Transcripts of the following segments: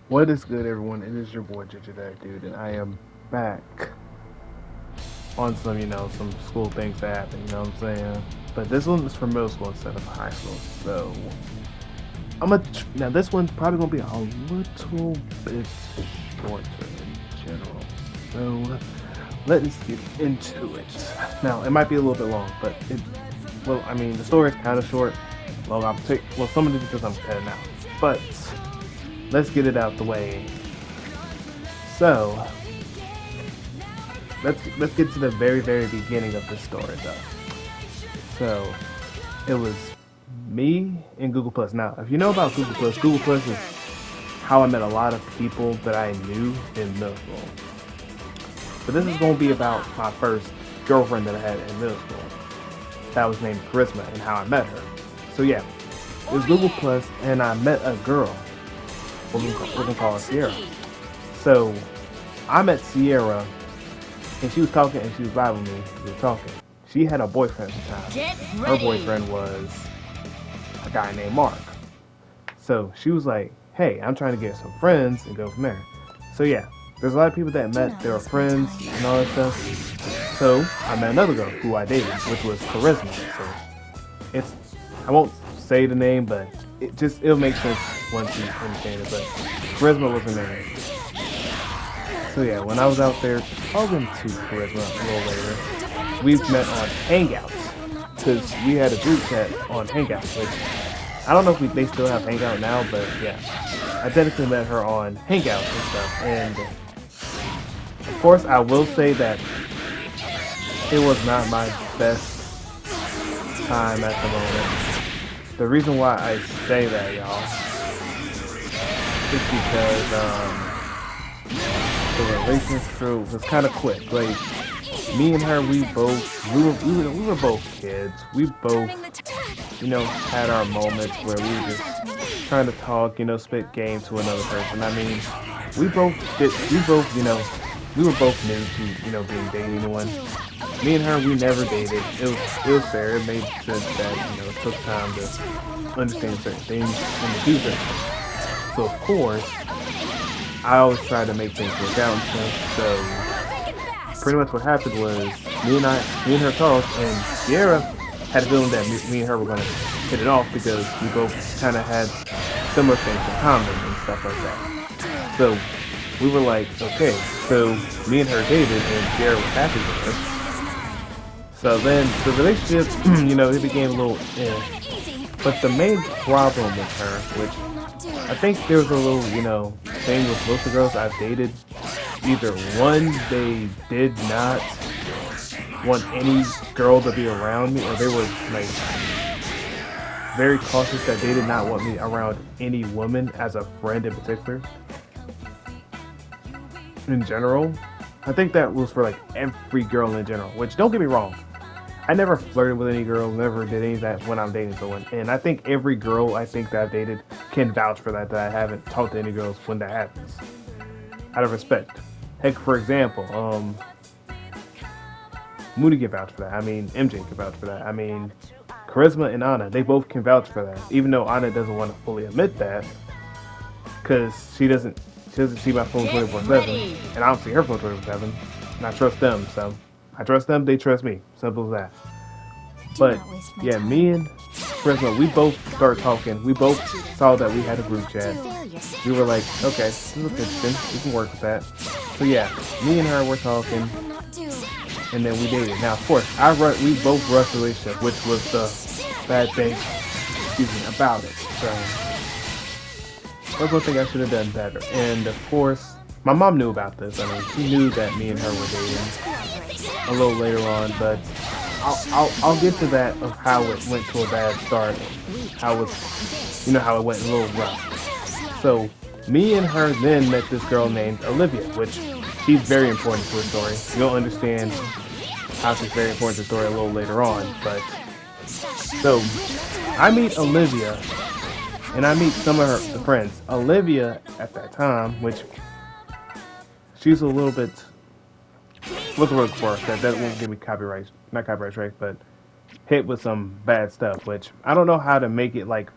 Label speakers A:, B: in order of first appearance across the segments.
A: What is good, everyone? It is your boy Ginger that dude, and I am back on some school things that happen. You know what I'm saying? But this one is for middle school instead of high school. So now this one's probably gonna be a little bit shorter in general. So let's get into it. Now it might be a little bit long, but the story is kind of short. Some of it because I'm cutting out, but let's get it out the way. So let's get to the very beginning of the story though. So it was me and Google Plus. Now, if you know about Google Plus is how I met a lot of people that I knew in middle school. But this is going to be about my first girlfriend that I had in middle school. That was named Charisma and how I met her. So yeah, it was Google Plus, and I met a girl. We're gonna call her Sierra. So I met Sierra, and she was talking, and she was vibing with me. We were talking. She had a boyfriend at the time. Her boyfriend was a guy named Mark. So she was like, "Hey, I'm trying to get some friends and go from there." So yeah, there's a lot of people that met. They were friends and all that stuff. So I met another girl who I dated, which was Charisma. So it's I won't say the name, but it'll make sense once you understand it. But Charisma was her name. So yeah, when I was out there talking to Charisma a little later, we met on Hangouts because we had a group chat on Hangouts. Which I don't know if they still have Hangout now, but yeah, I technically met her on Hangouts and stuff. And of course, I will say that it was not my best time at the moment. The reason why I say that, y'all, is because the relationship was kind of quick. Like me and her, we were both kids. We both, had our moments where we were just trying to talk, spit game to another person. I mean, we were both new to, being dating anyone. Me and her, we never dated. It was fair. It made sense that, it took time to understand certain things and to do certain things. So of course, I always try to make things work out and stuff. So pretty much what happened was me and her talked, and Sierra had a feeling that me and her were gonna hit it off because we both kind of had similar things in common and stuff like that. So we were like, okay, so me and her dated, and Sierra was happy with us. So then the relationship, it became a little But the main problem with her, which I think there was a little, thing with most of the girls I've dated, either one, they did not want any girl to be around me, or they were like very cautious that they did not want me around any woman as a friend in particular. In general, I think that was for like every girl in general, which don't get me wrong. I never flirted with any girl, never did any of that when I'm dating someone. And I think every girl I think that I've dated can vouch for that I haven't talked to any girls when that happens. Out of respect. Heck, for example, Moody can vouch for that. I mean, MJ can vouch for that. I mean, Charisma and Anna, they both can vouch for that. Even though Anna doesn't want to fully admit that, because she doesn't see my phone 24/7, and I don't see her phone 24/7, and I trust them, so I trust them, they trust me. Simple as that. But yeah, me and Charisma, we both started talking. We both saw that we had a group chat. We were like, okay, this looks interesting. We can work with that. So yeah, me and her were talking, and then we dated. Now, of course, we both rushed the relationship, which was the bad thing, about it. So that's one thing I should have done better. And of course, my mom knew about this. I mean, she knew that me and her were dating a little later on, but I'll get to that of how it went to a bad start, how it went a little rough. So me and her then met this girl named Olivia, which she's very important to the story. You'll understand how she's very important to the story a little later on. But so I meet Olivia, and I meet some of her friends. Olivia at that time, which she's a little bit, what's the word for it? That won't give me copyright, not copyright strike, but hit with some bad stuff. Which I don't know how to make it like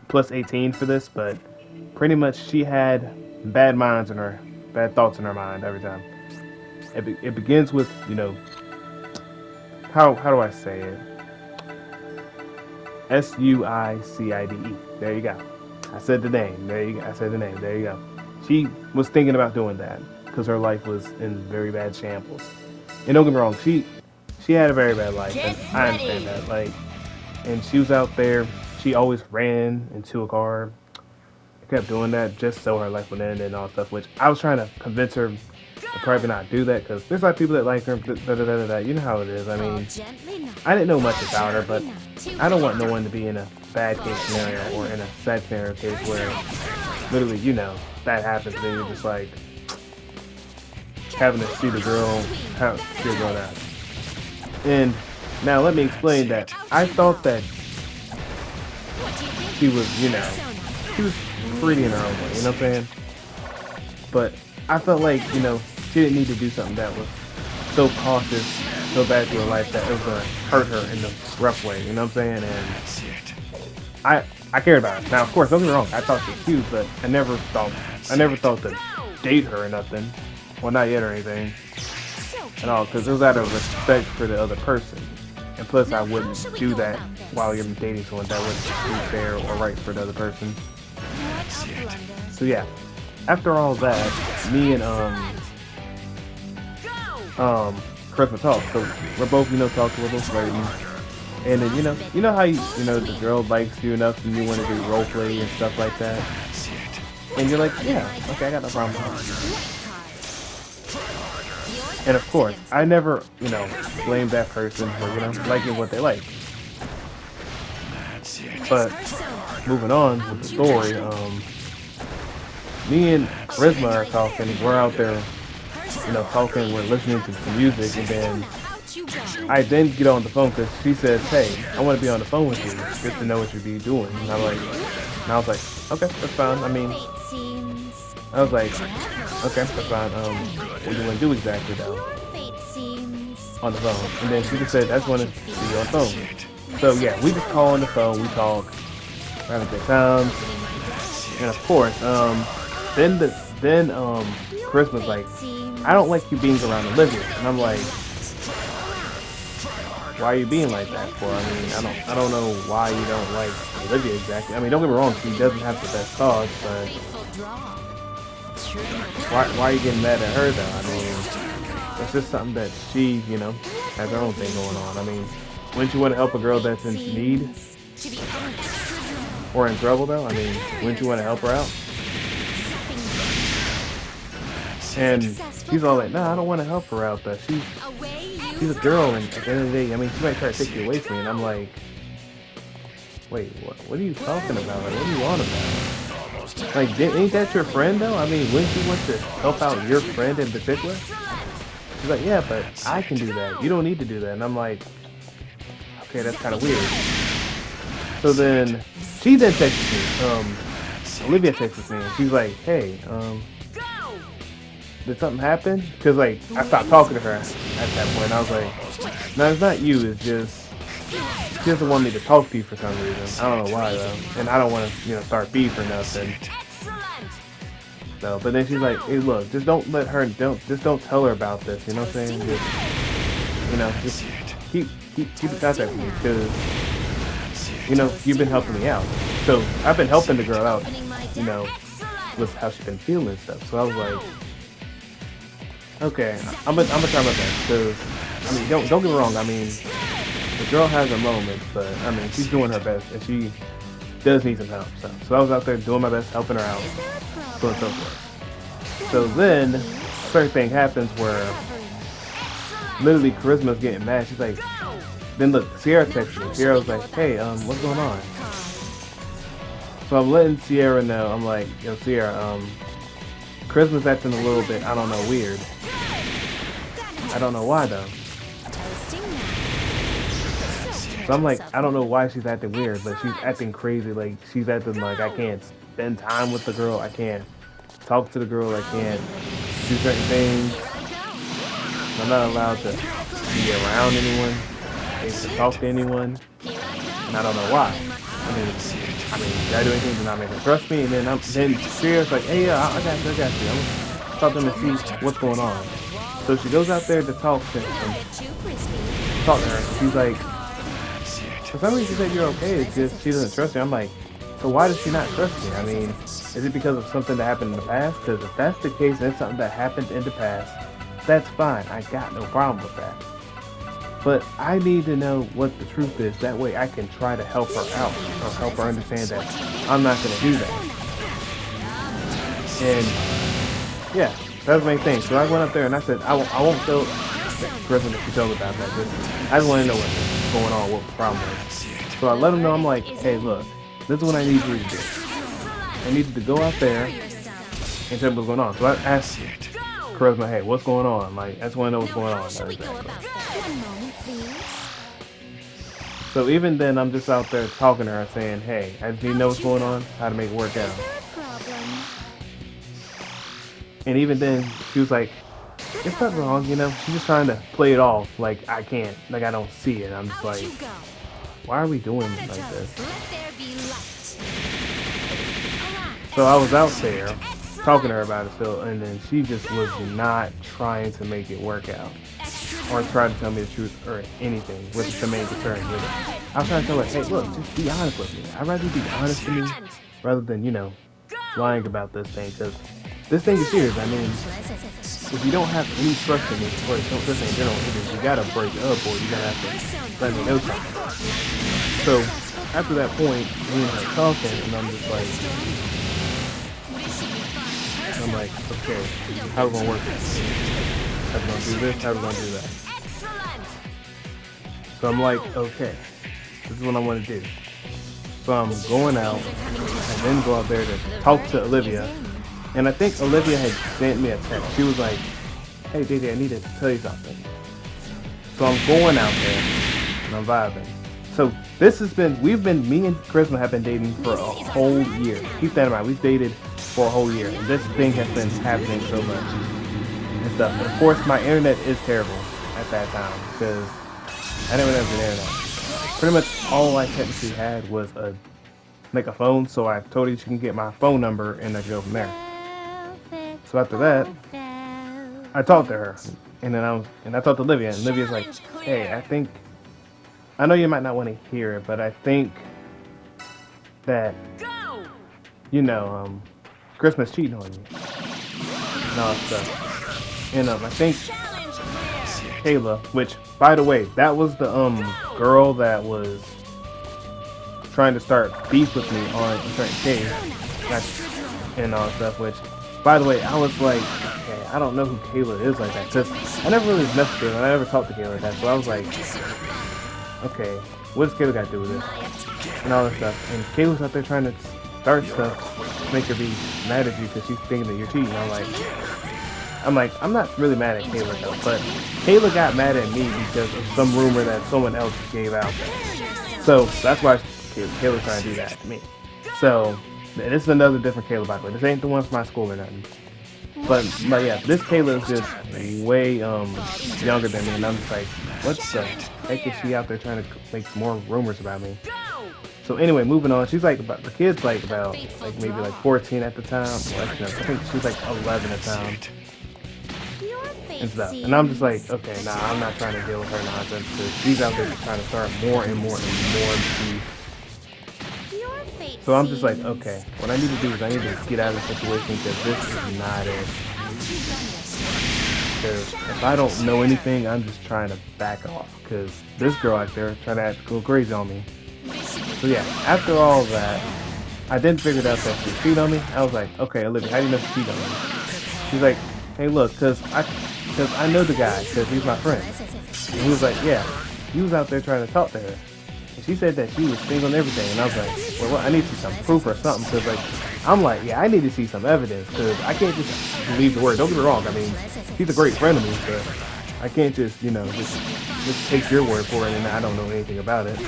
A: plus 18 for this, but pretty much she had bad minds in her, bad thoughts in her mind every time. It begins with, how do I say it? Suicide. There you go. I said the name. There you go. I said the name. There you go. She was thinking about doing that because her life was in very bad shambles. And don't get me wrong, she had a very bad life, and I understand that. Like, and she was out there. She always ran into a car. Kept doing that just so her life would end and all stuff. Which I was trying to convince her to probably not do that because there's like people that like her. You know how it is. I mean, I didn't know much about her, but I don't want no one to be in a bad case scenario or in a sad scenario case where literally, that happens and then you're just like having to see the girl out. And now let me explain that I thought that she was, she was pretty in her own way, you know what I'm saying? But I felt like, she didn't need to do something that was so cautious, so bad to her life that it was gonna hurt her in the rough way, you know what I'm saying? And I cared about her. Now, of course, don't get me wrong, I thought she was cute, but I never thought to date her or nothing. Well, not yet or anything at all, because it was out of respect for the other person. And plus, I wouldn't do that while you're dating someone. That wouldn't be fair or right for the other person. So yeah, after all that, me and Charisma talk. So we're both, talking, we're both flirting. And then, you know how the girl likes you enough and you want to do role play and stuff like that. And you're like, yeah, okay, I got no problem with that. And of course, I never, blame that person for, liking what they like. But moving on with the story, me and Charisma are talking. We're out there, talking. We're listening to some music, and then I then get on the phone because she says, "Hey, I want to be on the phone with you. Good to know what you're doing." And I was like, "Okay, that's fine." I mean, I was like, "Okay, that's fine. What do you want to do exactly, though?" On the phone, and then she just said, "I just want to be on the phone." So yeah, we just call on the phone. We talk, we're having a good time, and of course, then Chris was like, "I don't like you being around Olivia," and I'm like, "Why are you being like that for?" I mean, I don't know why you don't like Olivia exactly. I mean, don't get me wrong, she doesn't have the best cause, but why are you getting mad at her though? I mean, it's just something that she, has her own thing going on. I mean, wouldn't you want to help a girl that's in need or in trouble though? I mean, wouldn't you want to help her out? And she's all like, "No, I don't want to help her out though. She's a girl, and at the end of the day, I mean, she might try to take you away from me." And I'm like, "Wait, what are you talking about? Like, what are you on about? Like, ain't that your friend though? I mean, wouldn't you want to help out your friend in particular?" She's like, "Yeah, but I can do that. You don't need to do that." And I'm like, "Okay, that's kind of weird." So then she then texts me. Olivia texts me, and she's like, "Hey, did something happen?" Because like I stopped talking to her at that point. I was like, "No, it's not you. It's just she doesn't want me to talk to you for some reason. I don't know why though, and I don't want to start beef or nothing." No, but then she's like, "Hey, look, just don't don't tell her about this. You know what I'm saying? Just keep in contact with me because you've been helping me out. So I've been helping the girl out, with how she's been feeling and stuff. So I was like, okay, I'm gonna try my best because I mean, don't get me wrong. I mean, the girl has her moments, but I mean, she's doing her best and she does need some help. So I was out there doing my best, helping her out, so on and so forth. So then a certain thing happens where literally Charisma's getting mad. She's like, then look, Sierra texted me. Sierra was like, "Hey, what's going on?" So I'm letting Sierra know. I'm like, "Yo, Sierra, Charisma's acting a little bit, I don't know, weird. I don't know why though." So I'm like, I don't know why she's acting weird, but she's acting crazy. Like, she's acting like I can't spend time with the girl. I can't talk to the girl. I can't do certain things. I'm not allowed to be around anyone, to talk to anyone. And I don't know why. I mean, I mean, did I do anything to not make her trust me? And then Sierra's like, hey, yeah, I got you, I got you. I'm gonna talk to them and see what's going on. So she goes out there to talk to her. She's like, for some reason she said you're okay. It's just she doesn't trust me. I'm like, so why does she not trust me? I mean, is it because of something that happened in the past? Because if that's the case, and it's something that happened in the past, that's fine. I got no problem with that. But I need to know what the truth is. That way I can try to help her out or help her understand that I'm not going to do that. And yeah, that was my thing. So I went up there and I said, I won't tell the person if you tell me about that. I just want to know what's going on, what the problem is. So I let him know. I'm like, hey, look, this is what I need you to do. I need you to go out there and tell me what's going on. So I asked Charisma, hey, what's going on? Like, I just want to know what's going on. So even then, I'm just out there talking to her, saying, hey, I just need to know what's going on, how to make it work out. And even then, she was like, it's not wrong, you know? She's just trying to play it off like I can't, like I don't see it. I'm just like, why are we doing like this? So I was out there talking to her about it still, and then she just was not trying to make it work out or try to tell me the truth or anything, which is the main concern with it. I was trying to tell her, hey, look, just be honest with me. I'd rather you be honest with me rather than, you know, lying about this thing, because this thing is serious. I mean, if you don't have any trust in me, or don't trust in general, you gotta break up, or you gotta have to let me know something. So after that point, me and her talking, and I'm just like, okay, how are we gonna work this? How are we gonna do this? How are we gonna do that? So I'm like, okay, this is what I want to do. So I'm going out, and then go out there to talk to Olivia. And I think Olivia had sent me a text. She was like, hey, Dede, I need to tell you something. So I'm going out there, and I'm vibing. So this has been, me and Charisma have been dating for a whole year. Keep that in mind, we've dated for a whole year. And this thing has been happening so much and stuff. And of course, my internet is terrible at that time, because I didn't really have the internet. Pretty much all I technically had was a phone, so I told her she can get my phone number and I could go from there. So after that, I talked to her, and then I talked to Olivia, and Olivia's like, hey, I know you might not want to hear it, but I think that, you know, Christmas cheating on you. And all that stuff. And I think Kayla, which, by the way, that was the girl that was trying to start beef with me on a certain case and all that stuff, which, by the way, I was like, okay, I don't know who Kayla is like that, because I never really messed with her, and I never talked to Kayla like that, so I was like, okay, what does Kayla got to do with this? And all that stuff. And Kayla's out there trying to start stuff to make her be mad at you because she's thinking that you're cheating. I'm like, I'm not really mad at Kayla though, but Kayla got mad at me because of some rumor that someone else gave out there. So that's why Kayla's trying to do that to me. So this is another different Kayla, by the way. This ain't the one from my school or nothing. But yeah, this Kayla is just way younger than me, and I'm just like, what the heck is she out there trying to make more rumors about me? So anyway, moving on. She's like the kid's like about maybe 14 at the time. Well, actually, I think she was like 11 at the time. And stuff. And I'm just like, okay, nah, I'm not trying to deal with her nonsense, because she's out there just trying to start more and more beef. So I'm just like, okay, what I need to do is I need to get out of the situation, because this is not it. Because if I don't know anything, I'm just trying to back off, because this girl out there trying to act go crazy on me. So yeah, after all that, I then figured out that she cheated on me. I was like, okay, Olivia, how do you know she cheated on me? She's like, hey, look, because I know the guy, because he's my friend. And he was like, yeah, he was out there trying to talk to her. And she said that she was single and everything. And I was like, well, I need to see some proof or something. Because, I'm like, yeah, I need to see some evidence. Because I can't just believe the word. Don't get me wrong. I mean, he's a great friend of me. But I can't just, just take your word for it and I don't know anything about it.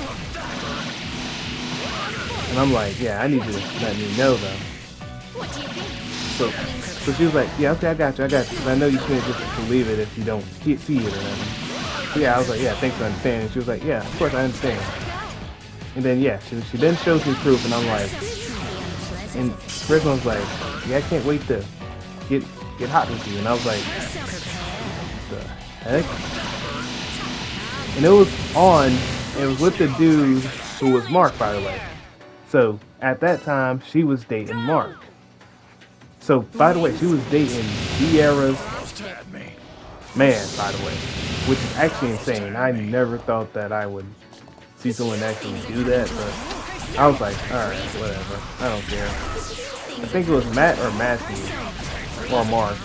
A: And I'm like, yeah, I need you to let me know, though. So she was like, yeah, okay, I got you. Because I know you can't just believe it if you don't see it or nothing. So yeah, I was like, yeah, thanks for understanding. And she was like, yeah, of course I understand. And then yeah, she then shows me proof, and I'm like, and Charisma was like, yeah, I can't wait to get hot with you. And I was like, the heck? And it was on. It was with the dude who was Mark, by the way. So at that time, she was dating Mark. So by the way, she was dating Sierra's man, by the way, which is actually insane. I never thought that I would see someone actually do that, but I was like, alright, whatever. I don't care. I think it was Matt or Matthew or Mark.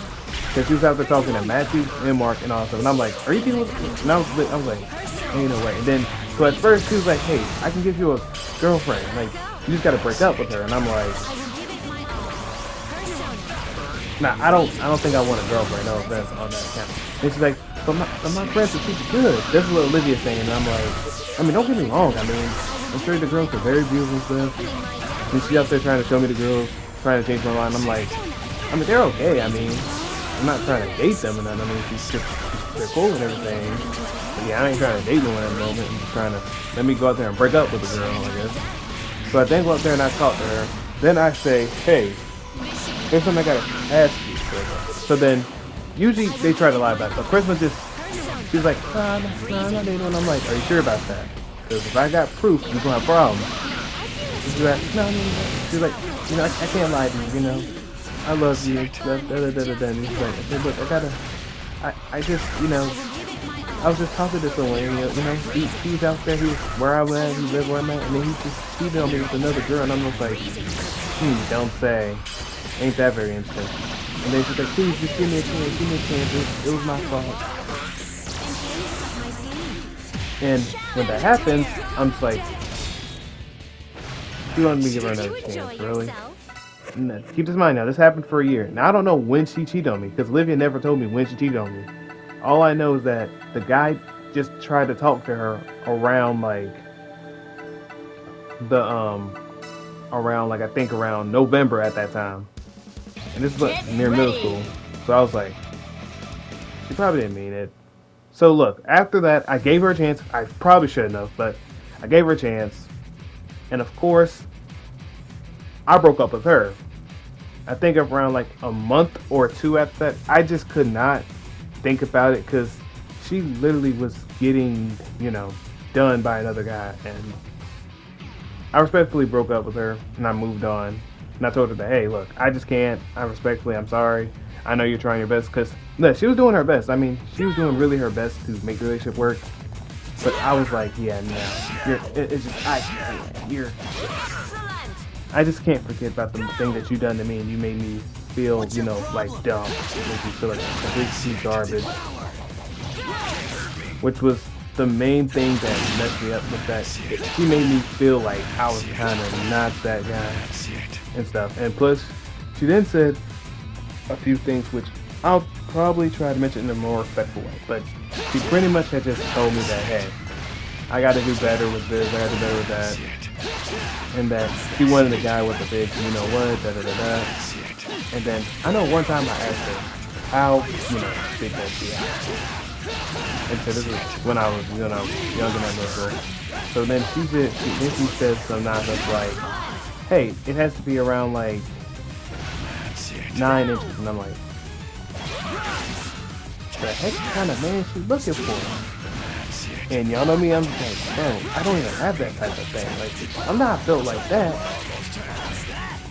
A: Because she was out there talking to Matthew and Mark and all that stuff. And I'm like, are you dealing with me? And I was like, ain't no way. And then, so at first she was like, hey, I can give you a girlfriend. Like, you just gotta break up with her. And I'm like, nah, I don't think I want a girlfriend. No offense on that account. And she's like, but my friends are super good. That's what Olivia's saying. And I'm like, I mean, don't get me wrong. I mean, I'm sure the girls are very beautiful and stuff. And she's out there trying to show me the girls, trying to change my mind. I'm like, I mean, they're okay. I mean, I'm not trying to date them and nothing. I mean, they're cool and everything. But yeah, I ain't trying to date them at the moment. I'm just trying to let me go out there and break up with the girl, I guess. So I then go out there and I talk to her. Then I say, hey, here's something I gotta ask you. So then, usually they try to lie about it. So Christmas she's like, nah, I'm not dating. And I'm like, are you sure about that? Because if I got proof, you're gonna have problems. She's like, no. She's like, you know, I can't lie to you, you know. I love you. And he's like, okay, look, I just, you know, I was just talking to someone, you know, he's out there, he's where I'm at, he lives where I'm at, and then he just cheated on me with another girl, and I'm just like, don't say. Ain't that very interesting. And then she's like, please, just give me a chance, it was my fault. And when that happens, I'm just like, she wanted me to give her another chance, really? No, keep this in mind now, this happened for a year. Now, I don't know when she cheated on me, because Olivia never told me when she cheated on me. All I know is that the guy just tried to talk to her around, like, around November at that time. And this is near middle school. So I was like, she probably didn't mean it. So look, after that, I gave her a chance. I probably shouldn't have, but I gave her a chance. And of course, I broke up with her. I think around like a month or two after that, I just could not think about it because she literally was getting, you know, done by another guy. And I respectfully broke up with her and I moved on. And I told her that, hey, look, I just can't. I'm sorry. I know you're trying your best because, look, she was doing her best. I mean, she was doing really her best to make the relationship work. But I was like, yeah, no. I just can't forget about the thing that you done to me and you made me feel, you know, like dumb. Make me feel like a big piece of garbage. Which was the main thing that messed me up with that. She made me feel like I was kind of not that guy and stuff. And plus, she then said a few things which I'll probably try to mention in a more respectful way. But she pretty much had just told me that, hey, I gotta do better with this, I gotta do better with that. And that she wanted a guy with a big, you know what, da-da-da-da. And then, I know one time I asked her, how, you know, big was she at? And so this was when I was, you know, younger than this girl. So then she said some nonsense like, hey, it has to be around like 9 inches. And I'm like, the heck kind of man she looking for? And y'all know me, I'm just like, bro, I don't even have that type of thing. Like, I'm not built like that.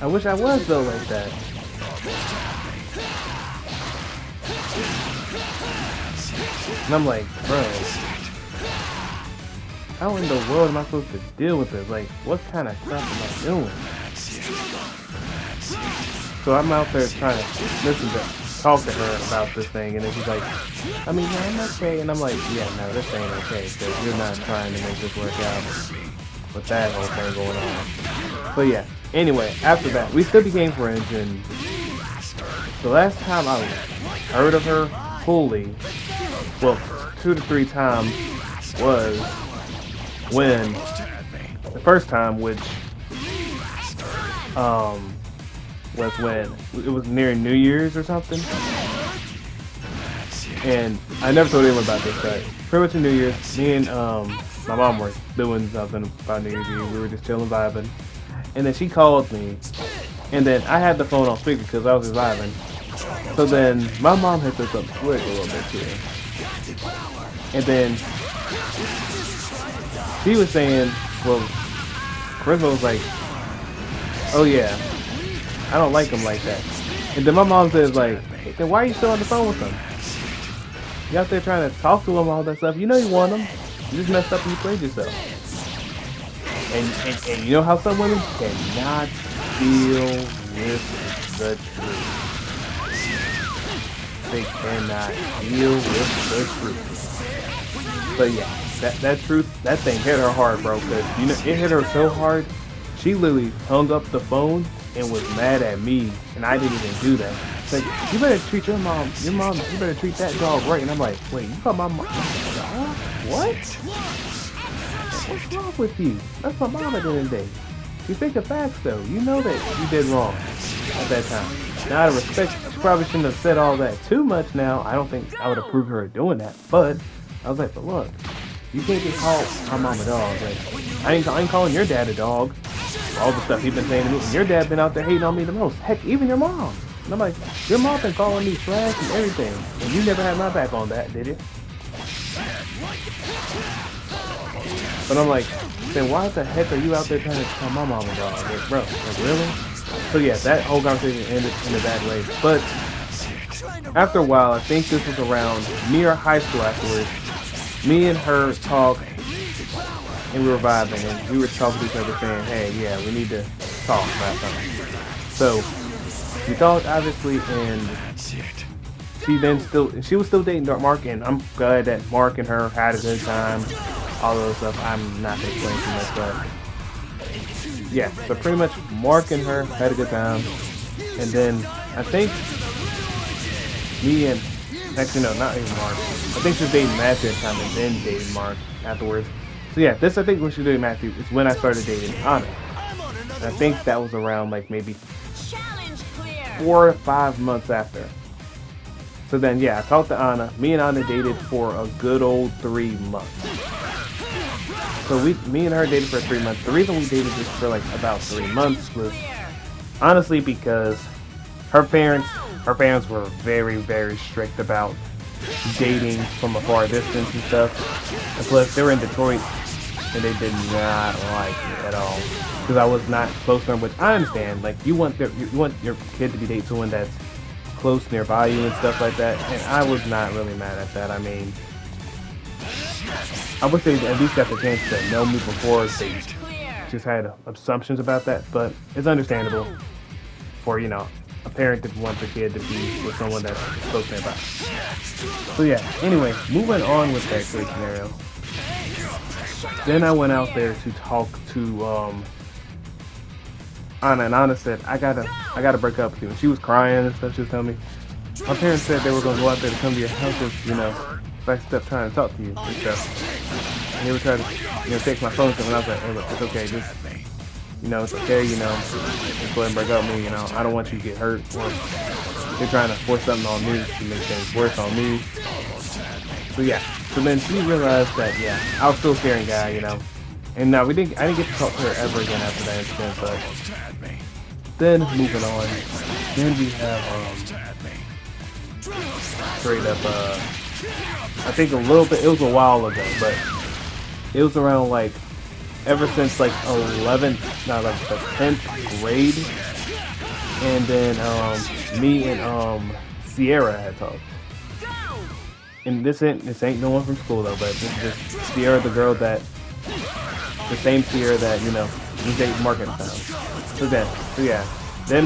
A: I wish I was built like that. And I'm like, bro, how in the world am I supposed to deal with this? Like, what kind of crap am I doing? So I'm out there trying to talk to her about this thing, and then she's like, I mean, yeah, I'm okay. And I'm like, yeah, no, this ain't okay, because you're not trying to make this work out with that whole thing going on. But yeah, anyway, after that, we still became friends, and the last time I heard of her fully, well, 2 to 3 times, was when, the first time, which, was when it was near New Year's or something. And I never told anyone about this, but pretty much in New Year's, me and my mom was doing something about New Year's Eve. We were just chilling, vibing. And then she called me. And then I had the phone on speaker because I was just vibing. So then my mom had said something slick a little bit too. And then she was saying, well, Charisma was like, oh yeah, I don't like him like that. And then my mom says like, hey, then why are you still on the phone with him? You out there trying to talk to him, all that stuff. You know you want him. You just messed up and you played yourself. And you know how some women cannot deal with the truth. They cannot deal with the truth. But yeah, that truth, that thing hit her hard, bro. Cause you know it hit her so hard, she literally hung up the phone and was mad at me, and I didn't even do that. Like, you better treat your mom, you better treat that dog right. And I'm like, wait, you call my mom a dog? What? What's wrong with you? That's my mom at the end of the day. You think of facts though. You know that you did wrong at that time. Now, out of respect, she probably shouldn't have said all that too much now. I don't think I would approve her of doing that. But I was like, but look, you can't get called my mom a dog. Like, I ain't calling your dad a dog for all the stuff he's been saying to me. And your dad been out there hating on me the most. Heck, even your mom. And I'm like, your mom been calling me trash and everything. And you never had my back on that, did you? But I'm like, then why the heck are you out there trying to call my mom a dog? Like, bro, like, really? So yeah, that whole conversation ended in a bad way. But after a while, I think this was around near high school afterwards, me and her talked, and we were vibing, and we were talking to each other saying, hey, yeah, we need to talk about something. So we talked, obviously, and she was still dating Mark, and I'm glad that Mark and her had a good time. All those stuff, I'm not gonna explain too much, but yeah, so pretty much Mark and her had a good time, and then I think me and, actually no, not even Mark, I think she was dating Matthew at the time and then dating Mark afterwards. So yeah, this I think when she was dating Matthew is when I started dating Anna. And I think that was around like maybe 4 or 5 months after. So then yeah, I talked to Anna. Me and Anna dated for a good old 3 months. So me and her dated for 3 months. The reason we dated just for like about 3 months was honestly because her parents were very, very strict about dating from a far distance and stuff. And plus, they were in Detroit, and they did not like me at all because I was not close to them. Which I understand. Like you want your kid to be dating someone that's close nearby you and stuff like that. And I was not really mad at that. I mean, I wish they at least got the chance to know me before they just had assumptions about that. But it's understandable for, you know, a parent that wants a kid to be with someone that's close nearby. So yeah, anyway, moving on with that case scenario. Then I went out there to talk to Anna, and Anna said, I gotta break up with you. And she was crying and stuff. She was telling me, my parents said they were gonna go out there to come to your house if, you know, if I stepped trying to talk to you and stuff. And they were trying to, you know, take my phone to them, and I was like, hey, look, it's okay, just, you know, it's okay, you know, just go ahead and break up with me, you know, I don't want you to get hurt, or they're trying to force something on me to make things worse on me. So yeah, so then she realized that, yeah, I was still a caring guy, you know, and I didn't get to talk to her ever again after that incident. But then moving on, then we have straight up I think a little bit, it was a while ago, but it was around like ever since like 11th, not like the 10th grade, and then me and Sierra had talked. And this ain't no one from school though, but this is just Sierra, the girl that, the same Sierra that, you know, was dating Mark at the time. So yeah, then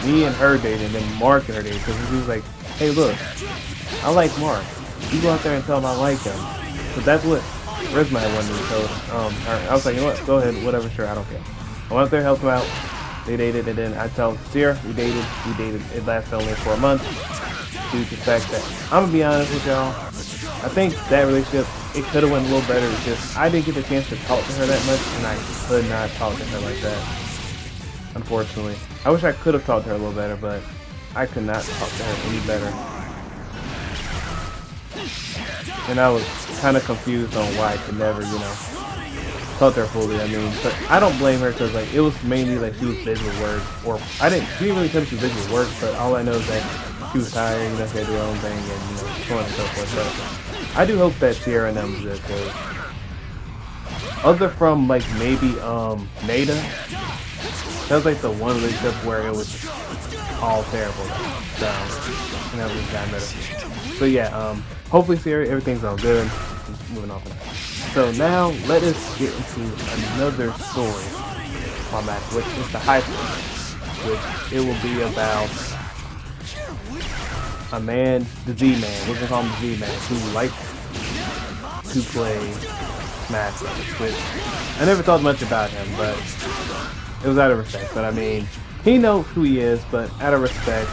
A: me and her dated, and then Mark and her dated, because he was like, hey look, I like Mark. You go out there and tell him I like him. So that's what Charisma had wanted me to tell her. I was like, you know what, go ahead, whatever, sure, I don't care. I went out there, helped him out, they dated, and then I told Sierra, we dated, it lasted only for a month, due to the fact that, I'm gonna be honest with y'all, I think that relationship, it could have went a little better. It's just I didn't get the chance to talk to her that much, and I could not talk to her like that, unfortunately. I wish I could have talked to her a little better, but I could not talk to her any better. and I was kind of confused on why I could never, talk to her fully. I mean, but I don't blame her because like it was mainly like she was busy with work, or she didn't really tell me she was busy with work, but all I know is that she was tired, she had to do her own thing, and so on and so forth. But I do hope that Sierra and them is good, because other from like maybe Nada, that was like the one relationship where it was all terrible. So, and that was kind of. So yeah, hopefully Sierra, everything's all good. Moving on from that. So now let us get into another story format, which is the high school, which it will be about a man, the Z-Man, we're gonna call him the Z-Man, who likes to play Smash Bros. Which I never thought much about him, but it was out of respect. But I mean, he knows who he is, but out of respect,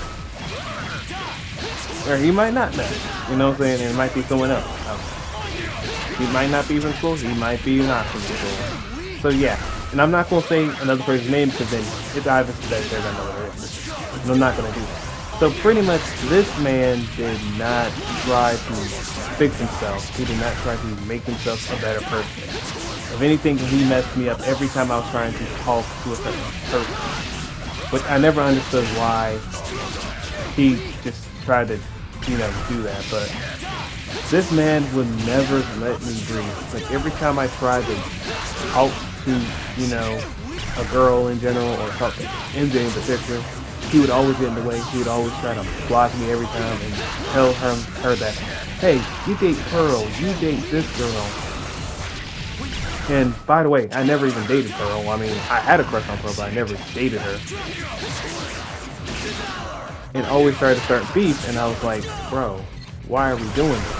A: or he might not know. You know what I'm saying? And it might be someone else. He might not be from school. He might be not from school. So yeah, and I'm not gonna say another person's name because then it's obvious that they're gonna know what it is. And I'm not gonna do that. So pretty much, this man did not try to fix himself. He did not try to make himself a better person. If anything, he messed me up every time I was trying to talk to a certain person. Which I never understood why he just tried to, do that. But this man would never let me breathe. Like every time I tried to talk to, a girl in general or talk to MJ in particular, he would always get in the way. He would always try to block me every time and tell her that, hey, you date Pearl, you date this girl. And by the way, I never even dated Pearl. I mean, I had a crush on Pearl, but I never dated her. And always tried to start beef, and I was like, bro, why are we doing this?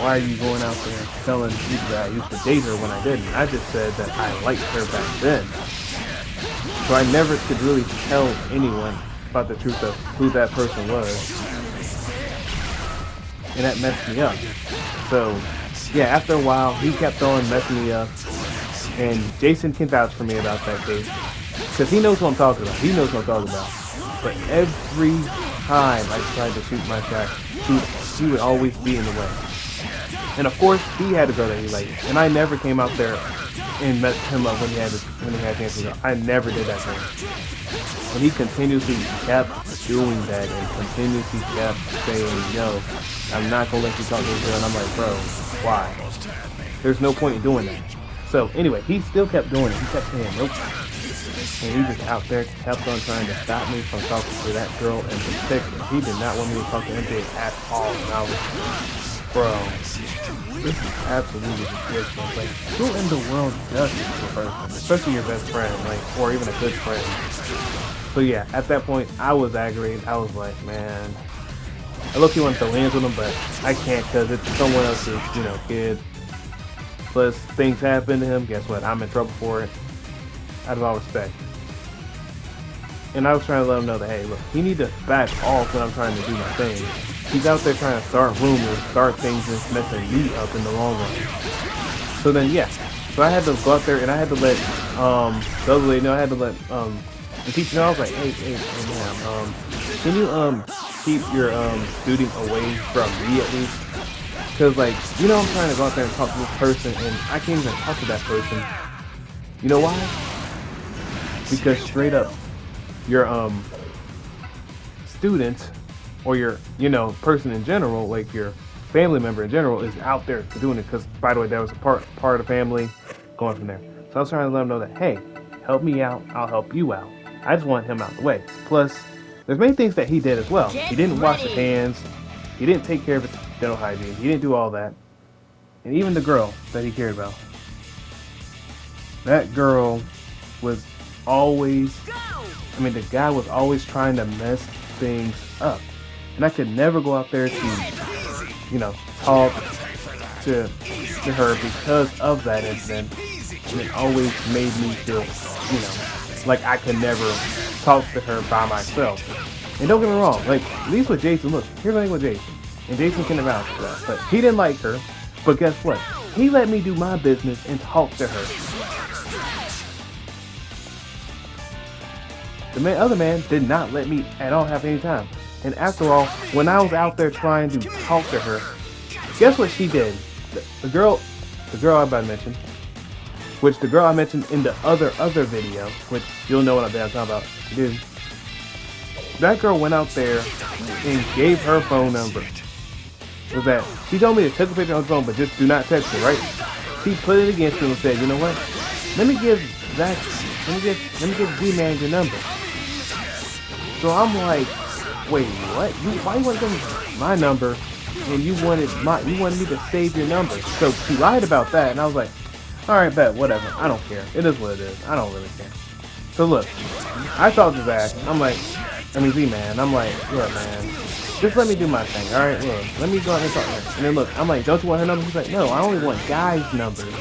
A: Why are you going out there telling people that I used to date her when I didn't? I just said that I liked her back then. So I never could really tell anyone about the truth of who that person was. And that messed me up. So, yeah, after a while, he kept on messing me up. And Jason can vouch for me about that case. Because he knows what I'm talking about. He knows what I'm talking about. But every time I tried to shoot my shot, he would always be in the way. And of course, he had a girl that he liked. And I never came out there and messed him up when he had a chance to go. I never did that to him. And he continuously kept doing that and continuously kept saying, yo, I'm not going to let you talk to this girl. And I'm like, bro, why? There's no point in doing that. So anyway, he still kept doing it. He kept saying, nope. And he just out there kept on trying to stop me from talking to that girl in particular. He did not want me to talk to MJ at all. And I was, bro, this is absolutely ridiculous. Like, who in the world does this to a person? Especially your best friend, like, or even a good friend. So yeah, at that point, I was aggravated. I was like, man, I look, you want to throw hands with him, but I can't because it's someone else's, kid. Plus, things happen to him. Guess what? I'm in trouble for it. Out of all respect. And I was trying to let him know that, hey, look, he need to back off when I'm trying to do my thing. He's out there trying to start rumors, start things that's messing me up in the long run. So then, yeah. So I had to go out there and I had to let the other lady know. I had to let the teacher know. I was like, hey, ma'am, can you keep your student away from me at least? Because, like, I'm trying to go out there and talk to this person and I can't even talk to that person. You know why? Because straight up, your student or your person in general, like your family member in general, is out there doing it. Because by the way, that was a part of the family going from there. So I was trying to let him know that, hey, help me out, I'll help you out. I just want him out the way. Plus, there's many things that he did as well. He didn't wash his hands. He didn't take care of his dental hygiene. He didn't do all that. And even the girl that he cared about. That girl was always, the guy was always trying to mess things up. And I could never go out there to, talk to her because of that incident. And it always made me feel, like I could never talk to her by myself. And don't get me wrong, like, at least with Jason, look, here's the thing with Jason. And Jason can vouch for that. But he didn't like her. But guess what? He let me do my business and talk to her. The other man did not let me at all have any time. And after all, when I was out there trying to talk to her, Guess what she did? The girl I mentioned, which the girl I mentioned in the other video, which you'll know what I'm talking about. Dude, that girl went out there and gave her phone number. Was that she told me to take a picture on the phone, but just do not text her, right? She put it against him and said, you know what? Let me give Z-Man your number. So I'm like, wait, what? Why you want to give me my number? And you wanted me to save your number. So she lied about that, and I was like, all right, bet, whatever. I don't care. It is what it is. I don't really care. So look, I talked to Zach. Z-Man. I'm like, look, man, just let me do my thing. All right, look, let me go out and talk to her. And then look, I'm like, don't you want her number? She's like, no, I only want guys' numbers.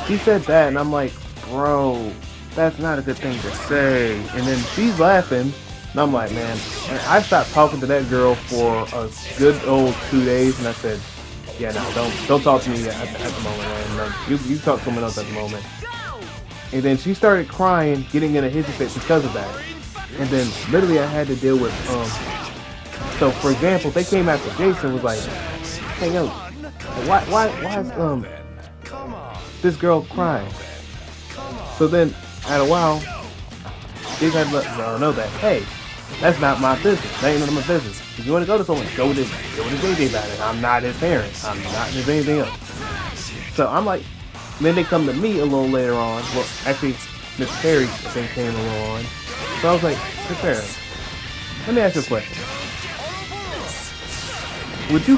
A: She said that, and I'm like, bro, that's not a good thing to say. And then she's laughing. And I'm like, man, and I stopped talking to that girl for a good old 2 days, and I said, yeah, no, don't talk to me at the moment, man. You talk to someone else at the moment. And then she started crying, getting in a hissy fit because of that. And then literally I had to deal with, so for example, they came after Jason, was like, hey, yo, why is this girl crying? So then, at a while, Jason had to let the girl know that, hey, that's not my business. That ain't none of my business. If you want to go to someone, go to JJ about it. I'm not his parent. I'm not his anything else. So I'm like, then they come to me a little later on. Well, actually, Miss Perry, I think, came a little on. So I was like, Miss Perry, let me ask you a question. Would you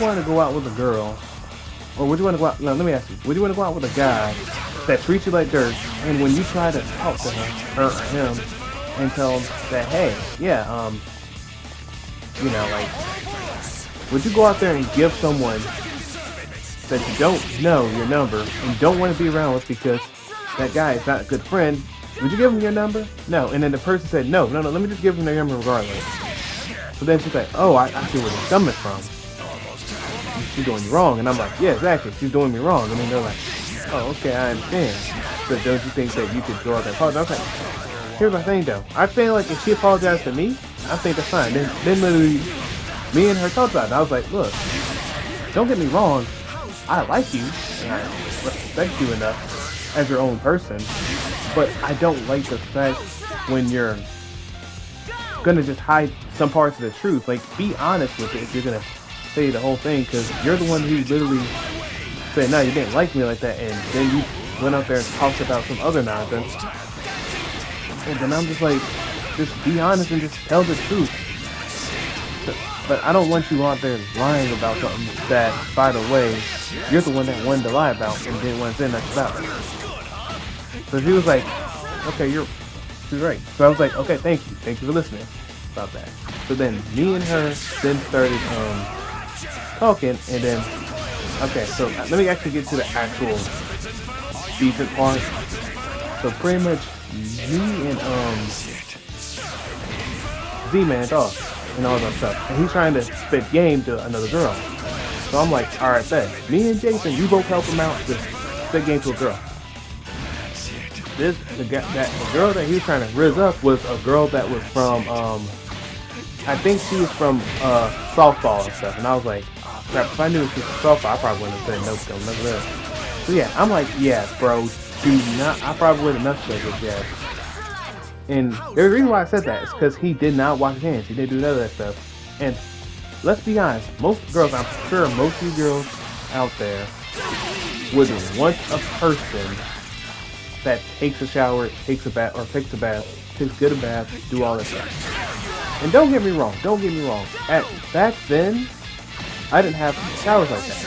A: want to go out with a girl, or would you want to go out, no, let me ask you, would you want to go out with a guy that treats you like dirt, and when you try to talk to her or him, and tell them that, hey, yeah, would you go out there and give someone that you don't know your number and don't want to be around with because that guy is not a good friend? Would you give him your number? No. And then the person said, no, let me just give him their number regardless. So then she's like, oh, I see where he's coming from. She's doing you wrong. And I'm like, yeah, exactly, she's doing me wrong. And then they're like, oh, okay, I understand. So don't you think that you could go out there and apologize? I was like, here's my thing though. I feel like if she apologized to me, I think that's fine. Then literally, me and her talked about it. I was like, look, don't get me wrong. I like you, and I respect you enough as your own person. But I don't like the fact when you're gonna just hide some parts of the truth. Like, be honest with it if you're gonna say the whole thing, because you're the one who literally said, no, you didn't like me like that, and then you went out there and talked about some other nonsense. And then I'm just like, just be honest and just tell the truth. But I don't want you out there lying about something that, by the way, you're the one that wanted to lie about and didn't want to say nothing about it. So she was like, okay, she's right. So I was like, okay, thank you for listening about that. So then me and her then started talking, and then, okay, so let me actually get to the actual decent part. So pretty much me and Z-Man talk and all that stuff, and he's trying to spit game to another girl. So I'm like, all right, bet. Me and Jason, we both help him out to spit game to a girl. The girl that he was trying to rizz up was a girl that was from I think she was from softball and stuff, and I was like, oh, crap, if I knew she was from softball, I probably wouldn't have said no to none of that. So yeah, I'm like, yeah, bro, do not. I probably would have not said this, yeah. And the reason why I said that is because he did not wash his hands. He didn't do none of that stuff. And let's be honest, most girls, I'm sure most of you girls out there would want a person that takes a shower, takes a bath, takes good a bath, do all that stuff. And don't get me wrong. Back then, I didn't have showers like that.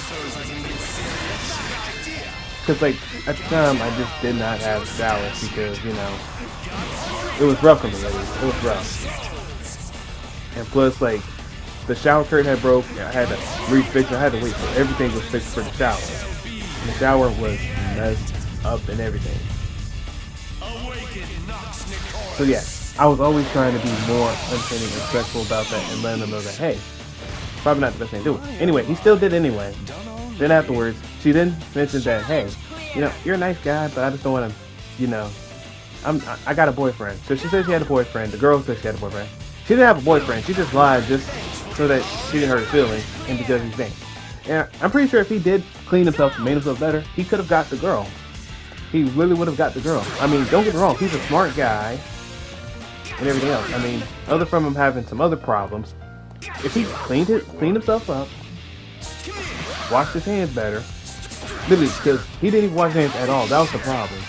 A: Because, like, at the time, I just did not have showers because, it was rough for me, at least. It was rough. And plus, like, the shower curtain had broke, I had to refix it, I had to wait for everything was fixed for the shower. And the shower was messed up and everything. So yeah, I was always trying to be more understanding and respectful about that and letting them know that, hey, probably not the best thing to do. Anyway, he still did anyway. Then afterwards, she then mentioned that, hey, you're a nice guy, but I just don't want to, I got a boyfriend. So she said she had a boyfriend. The girl said she had a boyfriend. She didn't have a boyfriend. She just lied just so that she didn't hurt her feelings and because he's vain. And I'm pretty sure if he did clean himself and made himself better, he could have got the girl. He really would have got the girl. I mean, don't get me wrong, he's a smart guy and everything else. I mean, other from him having some other problems, if he cleaned himself up, washed his hands better, literally, because he didn't even wash his hands at all. That was the problem.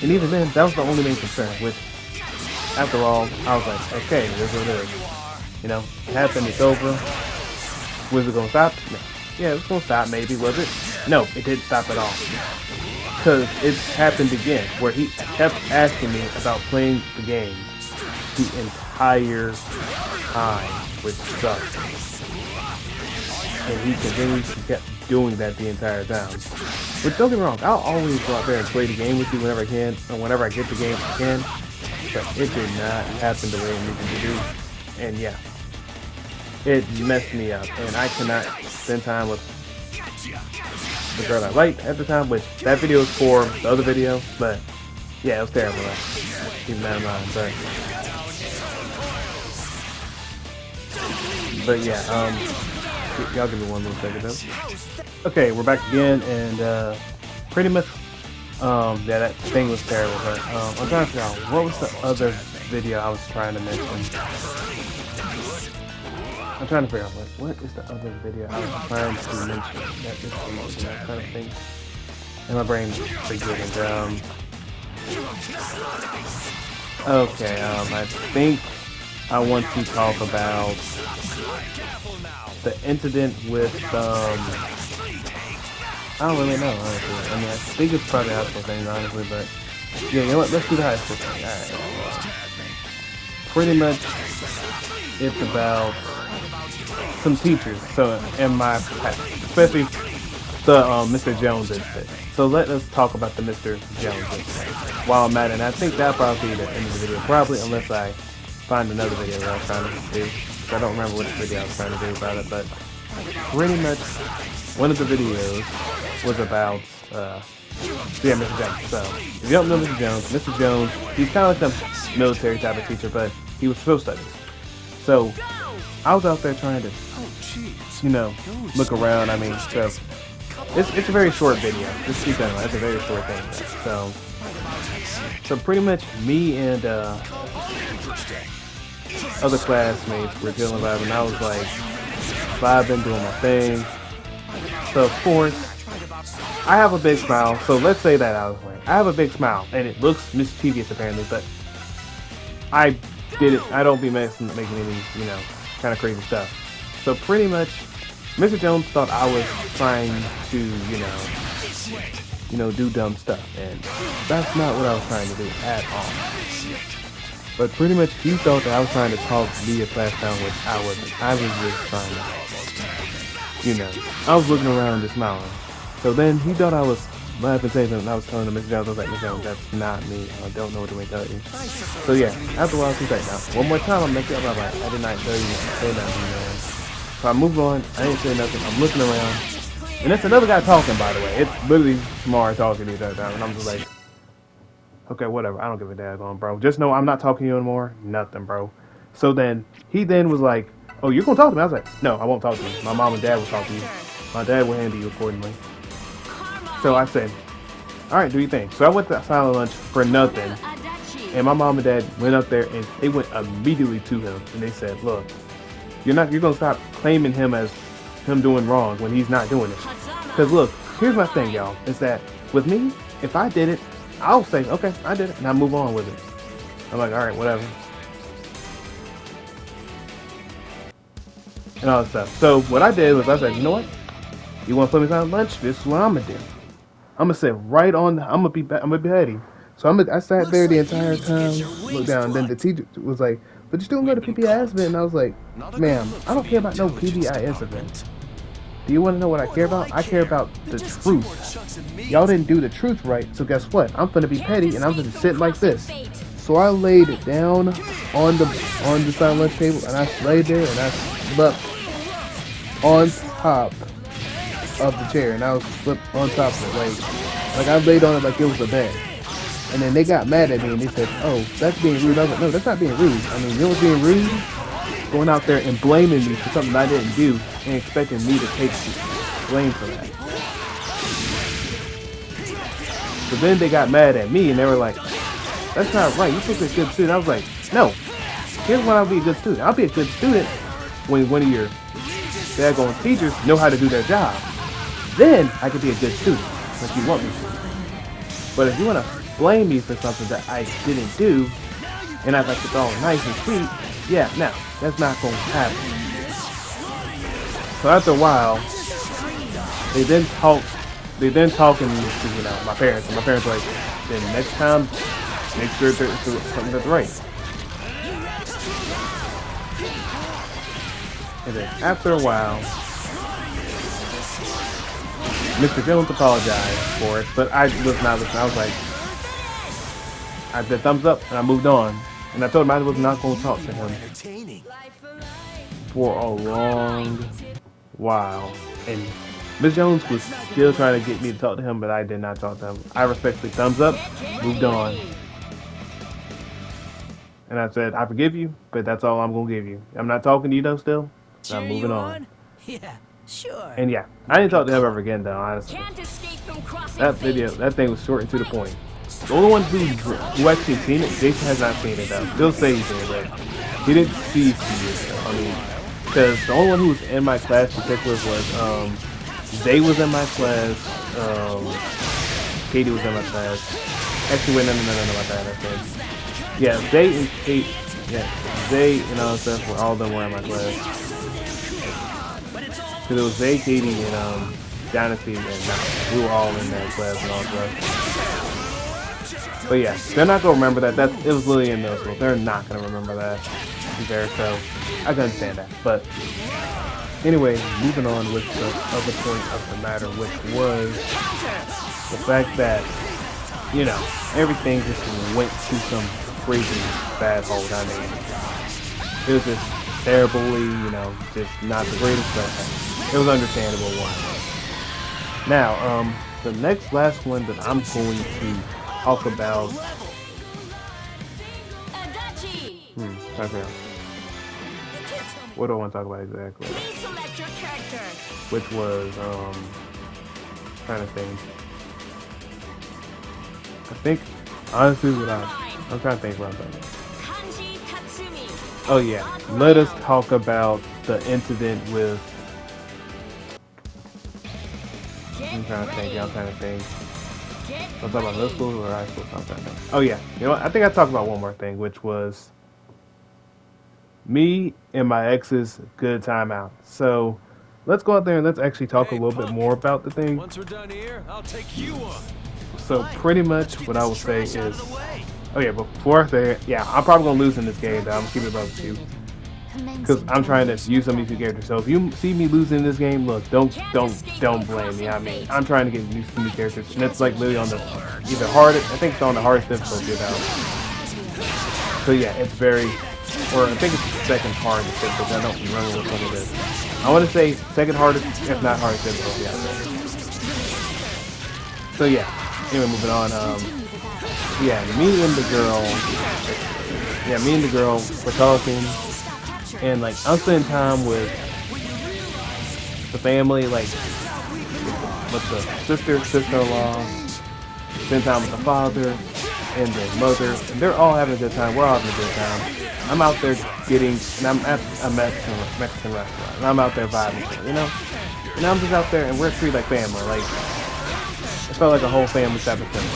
A: And even then, that was the only main concern, which, after all, I was like, okay, this is what it is. You know, it happened, it's over. Was it going to stop? No. Yeah, it was going to stop, maybe, was it? No, it didn't stop at all. Because it happened again, where he kept asking me about playing the game the entire time, which sucked. And he continued to keep doing that the entire time. But don't get me wrong, I'll always go out there and play the game with you whenever I can, and whenever I get the game I can. But it did not happen the way it needed to do. And yeah, it messed me up, and I cannot spend time with the girl I liked at the time, which that video was for the other video, but yeah, it was terrible. Keep that in mind, but yeah, y'all give me one little second though. Okay, we're back again, and pretty much, yeah, that thing was terrible, but I'm trying to figure out what was the other video I was trying to mention. I'm trying to figure out what is the other video I was trying to mention that this week, that kind of thing. And my brain's forgetting. Okay, I think I want to talk about the incident with I don't really know, honestly. I mean, I think it's probably high school things, honestly, but yeah, you know what? Let's do the high school thing. Alright. Pretty much, it's about some teachers. So, in my class, especially the Mr. Jones incident. So let us talk about the Mr. Jones incident while I'm at it. And I think that'll probably be the end of the video, probably, unless I find another video that I was trying to do. I don't remember which video I was trying to do about it, but pretty much one of the videos was about yeah, Mr. Jones. So if you don't know Mr. Jones, he's kind of like the military type of teacher, but he was social studies. So I was out there trying to, you know, look around. I mean, so it's a very short video. Just keep that in mind. It's a very short thing. So pretty much me and other classmates were chilling vibing, and I was like vibing, doing my thing. So of course, I have a big smile. So let's say that I was wearing. I have a big smile, and it looks mischievous apparently, but I did it. I don't be making any, you know, kind of crazy stuff. So pretty much, Mr. Jones thought I was trying to, you know, do dumb stuff, and that's not what I was trying to do at all. But pretty much, he thought that I was trying to talk via class down, which I wasn't. I was just trying to, you know, I was looking around and smiling. So then he thought I was laughing, saying something. I was telling him, Mr. Jones, I was like, Mr. Jones, that's not me. I don't know what to tell you. So yeah, after a while, he's like, now, one more time, I'm making up. I'm like, I did not tell you to say nothing, man. So I moved on. I didn't say nothing. I'm looking around. And it's another guy talking, by the way. It's literally Shamar talking to you that time. And I'm just like, okay, whatever. I don't give a daggone, bro. Just know I'm not talking to you anymore. Nothing, bro. So then, he then was like, oh, you're going to talk to me? I was like, no, I won't talk to you. My mom and dad will talk to you. My dad will handle you accordingly. So I said, all right, do your thing. So I went to silent lunch for nothing. And my mom and dad went up there and they went immediately to him. And they said, look, you're going to stop claiming him as him doing wrong when he's not doing it. Because look, here's my thing, y'all, is that with me, if I did it, I'll say, okay, I did it, and I move on with it. I'm like, all right, whatever. And all that stuff. So what I did was I said, you know what? You want to put me on lunch? This is what I'm gonna do. I'm gonna sit right on. I'm gonna be Betty. So I sat there the entire time, looked down. And then the teacher was like, "But you still go to PBIS event?" And I was like, "Ma'am, I don't care about no PBIS event. Do you want to know what I care about? I care about the truth. Y'all didn't do the truth right, so guess what? I'm gonna be petty and I'm gonna sit like this." So I laid it down on the silent lunch table, and I laid there and I slept on top of the chair, and I was slept on top of it, like I laid on it like it was a bed. And then they got mad at me and they said, "Oh, that's being rude." I was like, "No, that's not being rude. I mean, you know what's being rude? going out there and blaming me for something I didn't do and expecting me to take blame for that. So then they got mad at me and they were like, that's not right, you're supposed to be a good student. I was like, no, here's when I'll be a good student. I'll be a good student when one of your daggone teachers know how to do their job. Then I could be a good student, like you want me to. But if you want to blame me for something that I didn't do, and I'd like it's all nice and sweet, yeah, no, that's not going to happen. So after a while, they then talking to, you know, my parents, and my parents were like, then next time, make sure there's something that's right. And then after a while, Mr. Jones apologized for it, but I was not listening. I was like, I did thumbs up and I moved on. And I told him I was not going to talk to him for a long while. And Ms. Jones was still trying to get me to talk to him, but I did not talk to him. I respectfully thumbs up, moved on. And I said, I forgive you, but that's all I'm going to give you. I'm not talking to you though still, so I'm moving on.
B: Yeah, sure.
A: And yeah, I didn't talk to him ever again though, honestly. That thing was short and to the point. The only one who actually seen it, Jason has not seen it though. He'll say he's seen it, but he didn't see it though. I mean, because the only one who was in my class in particular was, Zay was in my class, Katie was in my class. Actually, wait, no, my bad, I said. Yeah, Zay and Kate, yeah, Zay and all that stuff were all of them were in my class. Because it was Zay, Katie, and Dynasty, and we were all in that class and all that. But yeah, they're not gonna remember that. It was literally in middle school. They're not gonna remember that. There, so I can understand that. But anyway, moving on with the other point of the matter, which was the fact that, you know, everything just went to some crazy bad hole. I mean, it was just terribly, you know, just not the greatest, but it was understandable one. Now, the last one that I'm going to talk about. Okay. What do I want to talk about exactly? Which was, trying to think. I think, honestly, I'm trying to think about that. Oh yeah, let us talk about the incident with. I'm trying to think. I'll talk about middle school or high school. I'm trying to think. Oh yeah, you know what? I think I talked about one more thing, which was me and my ex's good time out. So let's go out there and let's actually talk a little bit more about the thing.
C: Once we're done here, I'll take you on.
A: So pretty much what I will say is, oh yeah, before I say it, yeah, I'm probably gonna lose in this game. Though I'm gonna keep it above 2 because I'm trying to use some of these characters. So if you see me losing in this game, look, don't blame me. I mean, I'm trying to get used to new characters, and it's like literally on the either hardest. I think it's on the hardest difficulty now. So yeah, it's very. Or I think it's the second hardest difficulty. I don't remember which one it is. I want to say second hardest, if not hardest difficulty. So yeah. Anyway, moving on. Yeah, me and the girl were talking, and like I'm spending time with the family, like with the sister-in-law, spend time with the father and the mother, and they're all having a good time. We're all having a good time. I'm out there and I'm at a Mexican restaurant, and I'm out there vibing, you know? And I'm just out there, and we're treated like family. Like, it felt like a whole family type of thing.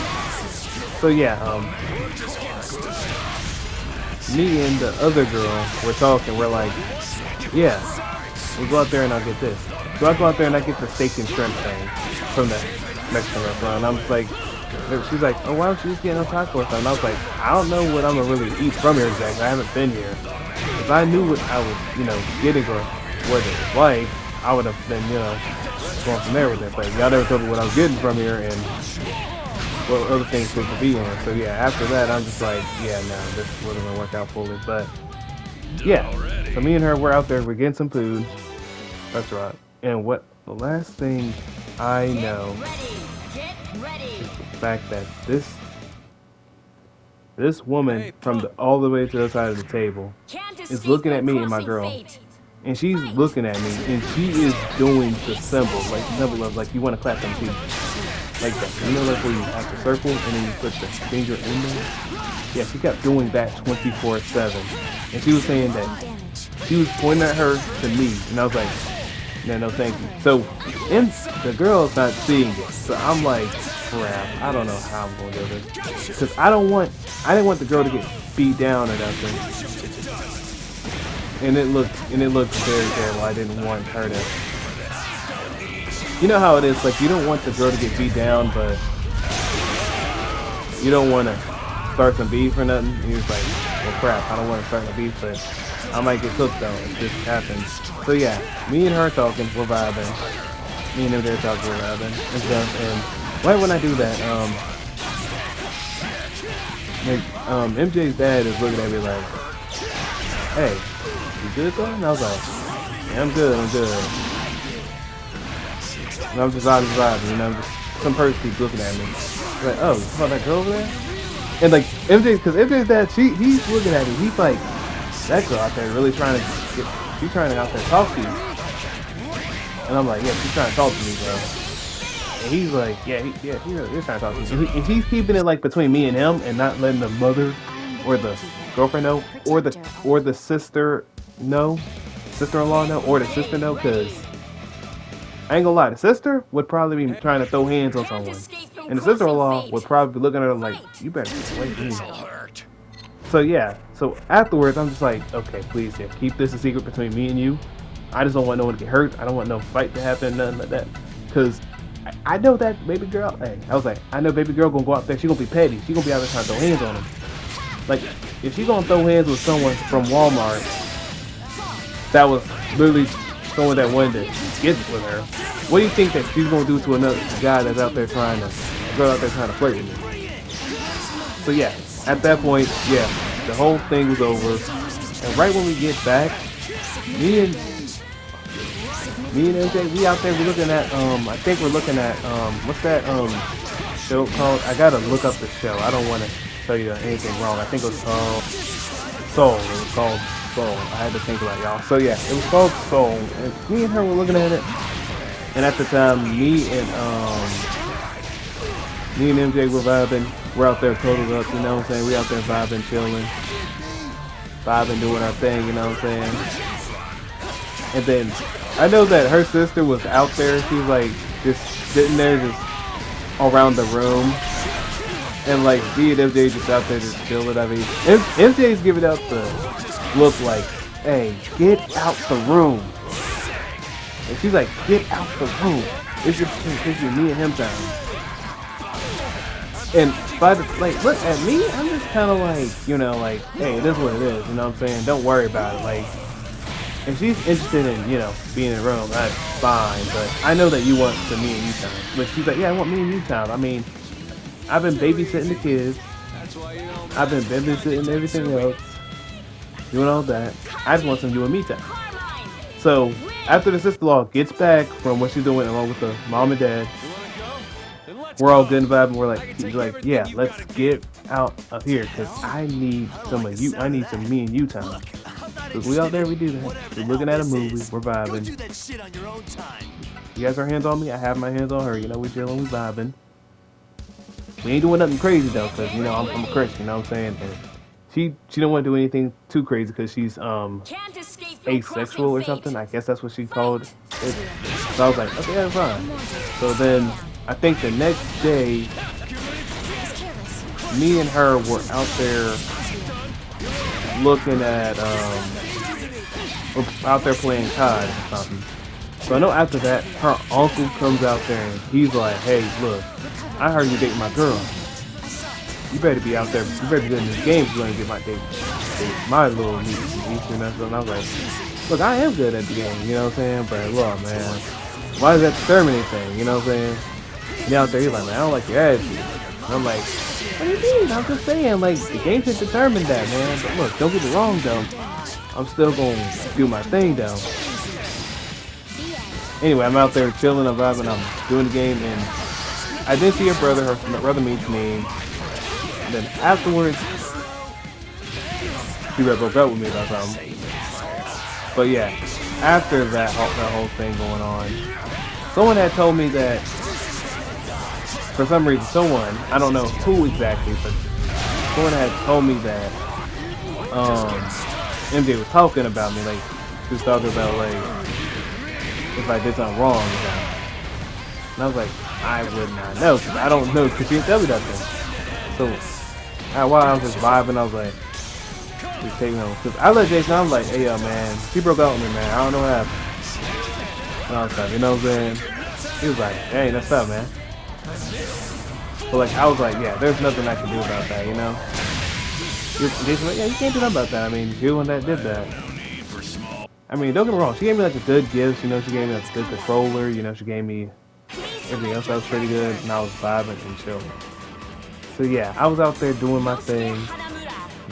A: So yeah, me and the other girl were talking, we're like, yeah, we'll go out there and I'll get this. So I go out there and I get the steak and shrimp thing from the Mexican restaurant, and I'm just like, she's like, oh, why don't you just get a taco or something? And I was like, I don't know what I'm gonna really eat from here exactly. I haven't been here. If I knew what I was, you know, getting or what it was like, I would have been, you know, going from there with it. But y'all never told me what I was getting from here and what other things supposed to be in. So yeah, after that, I'm just like, yeah, no, this wasn't gonna work out fully. But yeah, so me and her, we're out there, we're getting some food. That's right. And what the last thing I know is the fact that this woman from all the way to the other side of the table is looking at me and my girl, and she's looking at me, and she is doing the symbol, like the symbol of like you want to clap them feet, like that. You know, like where you have the circle and then you put the finger in there. Yeah, she kept doing that 24/7, and she was saying that she was pointing at her to me, and I was like, no, thank you. So, and the girl's not seeing it, so I'm like, crap, I don't know how I'm gonna do this, because I didn't want the girl to get beat down or nothing, and it looked very terrible. I didn't want her to. You know how it is, like you don't want the girl to get beat down, but you don't want to start some beef or nothing. And you're just like, well, crap, I don't want to start no beef, but I might get cooked though if this happens. So yeah, me and her talking, we're vibing. Me and them there talking, we're vibing and stuff. And right when I do that, MJ's dad is looking at me like, "Hey, you good though?" And I was like, "Yeah, I'm good. And I'm just vibing, you know, just some person keeps looking at me. Like, oh, you saw that girl over there? And like because MJ's dad, he's looking at me. He's like, that girl out there really trying to she's trying to out there talk to you. And I'm like, yeah, she's trying to talk to me, bro. And he's like, yeah, he's trying to talk to me. And he's keeping it like between me and him, and not letting the mother or the girlfriend know, or the sister know, sister-in-law know, or the sister know, because I ain't gonna lie, the sister would probably be trying to throw hands on someone. And the sister-in-law would probably be looking at her like, you better get away from me. So yeah, so afterwards I'm just like, okay, please, yeah, keep this a secret between me and you. I just don't want no one to get hurt. I don't want no fight to happen, nothing like that. Because I know that baby girl, I was like, I know baby girl gonna go out there, she gonna be petty. She gonna be out there trying to throw hands on him. Like, if she gonna throw hands with someone from Walmart that was literally someone that wanted to get with her, what do you think that she's gonna do to another guy that's out there trying to flirt with me? So yeah, at that point, yeah, the whole thing was over. And right when we get back, me and MJ, we out there, we're looking at I think we're looking at what's that show called? I gotta look up the show. I don't want to tell you anything wrong. I think it was called Soul. It was called Soul. I had to think about y'all. So yeah, it was called Soul. And me and her were looking at it. And at the time, me and MJ were vibing. We're out there totaled up, you know what I'm saying? We out there vibing, chilling, doing our thing, you know what I'm saying? And then I know that her sister was out there. She was like just sitting there, just around the room, and like me and MJ just out there just chilling. I mean, MJ's giving out the look like, "Hey, get out the room." And she's like, "Get out the room. It's just me and him time." And by the look at me, I'm just kind of like, you know, like, hey, it is what it is. You know what I'm saying? Don't worry about it. Like, if she's interested in, you know, being in the room, that's fine. But I know that you want the me and you time. But she's like, yeah, I want me and you time. I mean, I've been babysitting the kids. I've been babysitting everything else, doing all that. I just want some you and me time. So after the sister-in-law gets back from what she's doing along with the mom and dad, we're all good and vibing. We're like, she's like, yeah, let's get out of here because I need some of you. I need some me and you time. Because we out there, we do that. We're looking at a movie. We're vibing. You guys have hands on me. I have my hands on her. You know, we chilling, we vibing. We ain't doing nothing crazy though, because you know I'm a Christian. You know what I'm saying? And she don't want to do anything too crazy because she's asexual or something. I guess that's what she called it. So I was like, okay, that's fine. So then I think the next day, me and her were out there looking at, out there playing COD or something. So I know after that, her uncle comes out there and he's like, hey, look, I heard you dating my girl. You better be out there, you better be good in this game if you're going to get my little niece. And I was like, look, I am good at the game, you know what I'm saying? But look, man, why does that determine anything, you know what I'm saying? And out there, he's like, man, I don't like your attitude. And I'm like, what do you mean? I'm just saying, like, the game should determine that, man. But look, don't get me wrong, though. I'm still going to do my thing, though. Anyway, I'm out there chilling, I'm vibing, I'm doing the game, and I did see her brother meets me. And then afterwards, he broke up with me about something. But yeah, after that whole thing going on, someone had told me that for some reason, I don't know who exactly, but someone had told me that MJ was talking about me, like he was talking about like if I did something wrong with him. And I was like, I would not know, because I don't know, because she didn't tell me nothing. So while I was just vibing, I was like, we taking home. Because I let Jason, I was like, hey yo man, she broke out with me, man. I don't know what happened. And I was like, you know what I'm saying? He was like, hey, that's up, man. But like, I was like, yeah, there's nothing I can do about that, you know? Jason was like, yeah, you can't do nothing about that. I mean, you're the one that did that. I mean, don't get me wrong, she gave me like a good gift, you know, she gave me like a good controller, you know, she gave me everything else that was pretty good, and I was vibing and chilling. So yeah, I was out there doing my thing.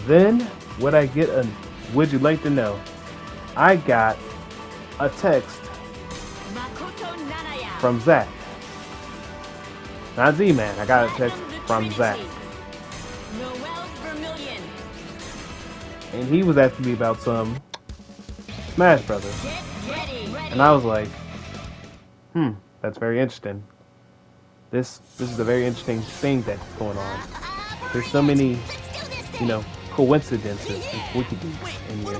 A: Then, would you like to know? I got a text from Zach. Not Z-Man, I got a text from Zach. And he was asking me about some Smash Brothers. And I was like, that's very interesting. This is a very interesting thing that's going on. There's so many, you know, coincidences and wickedness in here.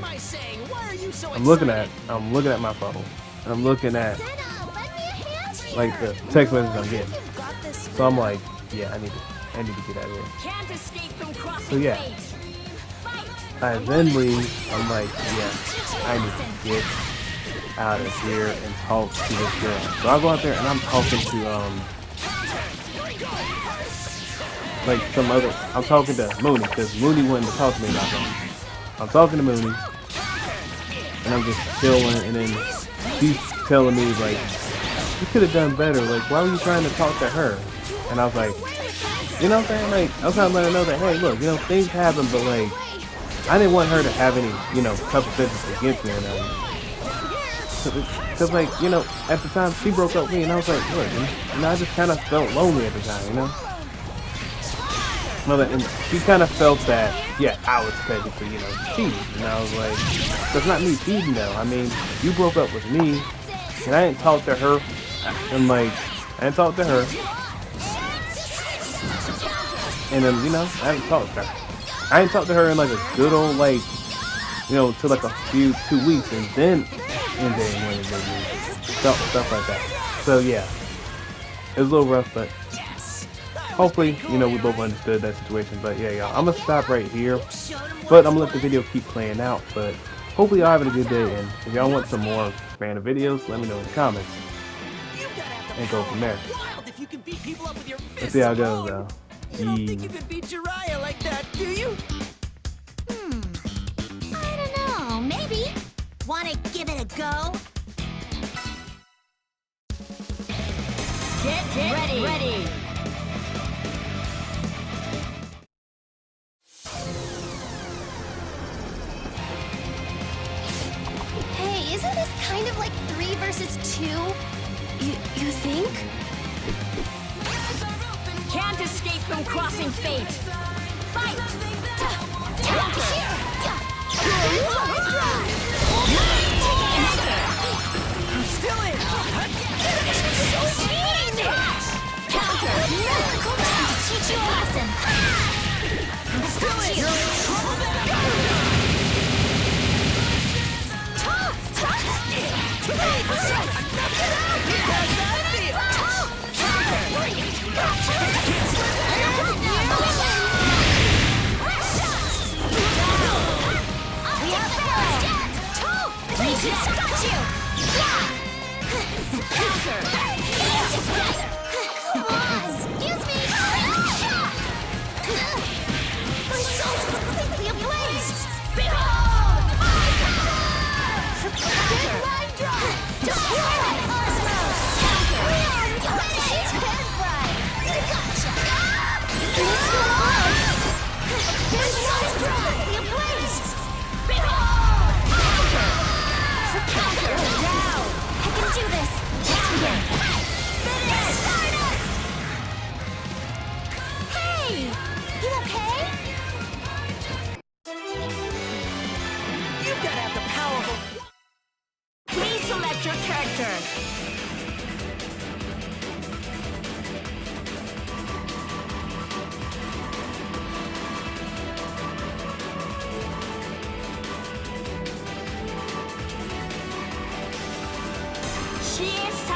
A: I'm looking at my phone. And I'm looking at like the text messages I'm getting. So I'm like, yeah, I need to get out of here. So yeah. I then leave. I'm like, yeah, I need to get out of here and talk to this girl. So I go out there and I'm talking to I'm talking to Mooney, because Mooney wanted to talk to me about something. I'm talking to Mooney and I'm just chilling, and then she's telling me like, you could have done better, like why were you trying to talk to her? And I was like, you know what I'm saying, like I was trying to let her know that, hey look, you know, things happen, but like I didn't want her to have any, you know, tough offenses against me or nothing. Because, like, you know, at the time, she broke up with me, and I was like, look, you know, I just kind of felt lonely at the time, you know? And she kind of felt that, yeah, I was technically, you know, cheating. And I was like, that's not me cheating, though. I mean, you broke up with me, and I didn't talk to her, and, like, I didn't talk to her. And then, you know, I didn't talk to her. I didn't talk to her in like a good old, like, you know, till like 2 weeks, and then MJ wanted to me, stuff like that. So yeah, it was a little rough, but hopefully, you know, we both understood that situation. But yeah, y'all, I'm gonna stop right here, but I'm gonna let the video keep playing out. But hopefully y'all having a good day, and if y'all want some more random videos, let me know in the comments, and go from there. Let's see how it goes, though.
B: You don't think you could beat Jiraiya like that, do you?
D: I don't know, maybe. Wanna give it a go?
E: Get ready.
D: Hey, isn't this kind of like 3 versus 2? You think?
E: Can't escape from crossing fate. Fight!
B: I'm still in!
D: Counter! Teach you a lesson!
B: I'm still in! You're in trouble now!
D: Gotcha!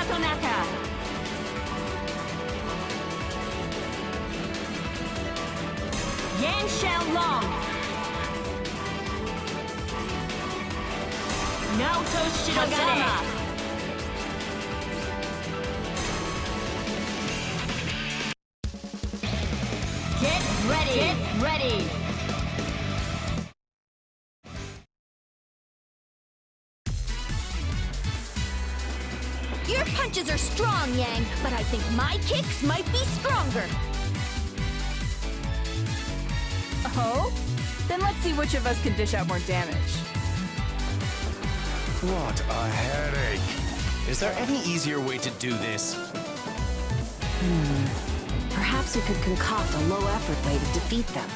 E: Sonata. Yan Xiaolong. Naoto Shirogane. Get ready. Get ready.
D: Your punches are strong, Yang, but I think my kicks might be stronger.
B: Oh? Then let's see which of us can dish out more damage.
C: What a headache. Is there any easier way to do this?
F: Perhaps we could concoct a low-effort way to defeat them.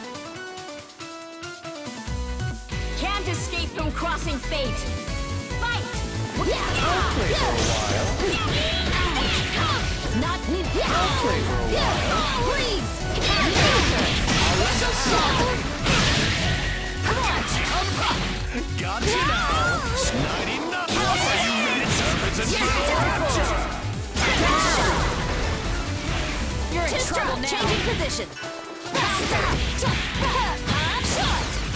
E: Can't escape from crossing fate. Fight!
C: I'll play for a while.
D: Not me.
C: I'll play for a while.
D: Please.
C: Got you now. Snidey knuckles. Are you ready, serpents and rapture?
D: You're in trouble now. Changing position.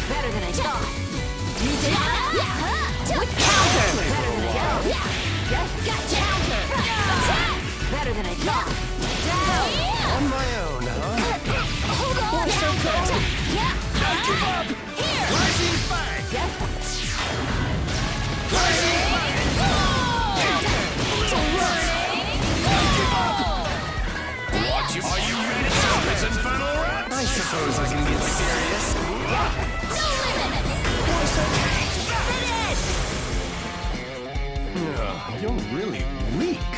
F: Better than I thought.
D: Counter.
F: Better than I thought.
C: On my own, huh?
D: Hold on. So close.
C: Don't give up.
D: Here.
C: Rising fang. Rising fang. What you? Are you ready, serpents and infernal rats? I suppose I can get serious.
D: No limit.
C: You're really weak.